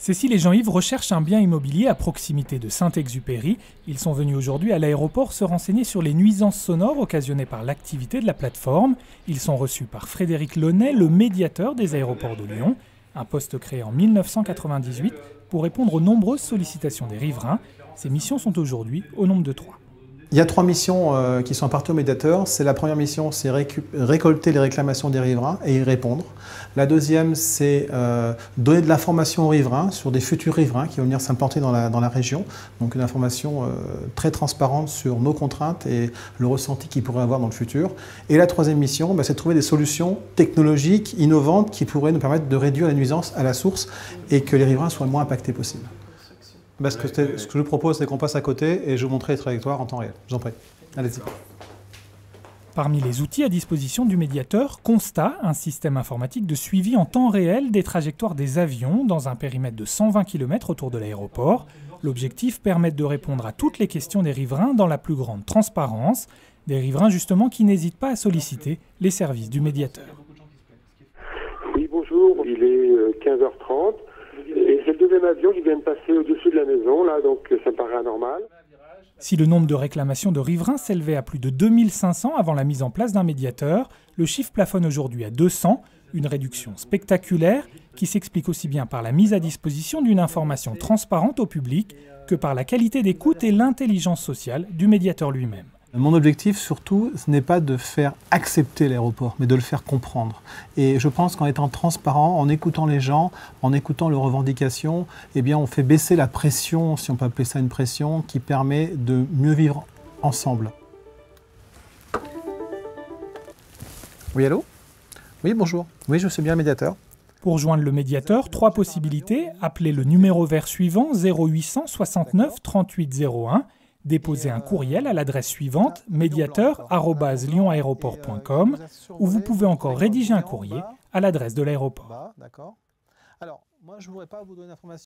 Cécile et Jean-Yves recherchent un bien immobilier à proximité de Saint-Exupéry. Ils sont venus aujourd'hui à l'aéroport se renseigner sur les nuisances sonores occasionnées par l'activité de la plateforme. Ils sont reçus par Frédéric Launay, le médiateur des aéroports de Lyon, un poste créé en 1998 pour répondre aux nombreuses sollicitations des riverains. Ces missions sont aujourd'hui au nombre de 3. Il y a 3 missions qui sont imparties au médiateur. La première mission, c'est récolter les réclamations des riverains et y répondre. La deuxième, c'est donner de l'information aux riverains sur des futurs riverains qui vont venir s'implanter dans la région. Donc une information très transparente sur nos contraintes et le ressenti qu'ils pourraient avoir dans le futur. Et la troisième mission, c'est de trouver des solutions technologiques, innovantes, qui pourraient nous permettre de réduire les nuisances à la source et que les riverains soient le moins impactés possible. Ce que je vous propose, c'est qu'on passe à côté et je vous montrerai les trajectoires en temps réel. Je vous en prie. Allez-y. Parmi les outils à disposition du médiateur, Constat, un système informatique de suivi en temps réel des trajectoires des avions dans un périmètre de 120 km autour de l'aéroport. L'objectif, permet de répondre à toutes les questions des riverains dans la plus grande transparence. Des riverains justement qui n'hésitent pas à solliciter les services du médiateur. Oui, bonjour, il est 15h30. Et c'est le deuxième avion qui vient de passer au-dessus de la maison, là, donc ça me paraît anormal. Si le nombre de réclamations de riverains s'élevait à plus de 2500 avant la mise en place d'un médiateur, le chiffre plafonne aujourd'hui à 200, une réduction spectaculaire qui s'explique aussi bien par la mise à disposition d'une information transparente au public que par la qualité d'écoute et l'intelligence sociale du médiateur lui-même. Mon objectif, surtout, ce n'est pas de faire accepter l'aéroport, mais de le faire comprendre. Et je pense qu'en étant transparent, en écoutant les gens, en écoutant leurs revendications, eh bien, on fait baisser la pression, si on peut appeler ça une pression, qui permet de mieux vivre ensemble. Oui, allô? Oui, bonjour. Oui, je suis bien le médiateur. Pour joindre le médiateur, 3 possibilités. Appelez le numéro vert suivant 0800 69 38 01. Déposez un courriel à l'adresse suivante médiateur@lyonaéroport.com ou vous pouvez encore rédiger un courrier à l'adresse de l'aéroport. Alors, moi, je ne voudrais pas vous donner l'information.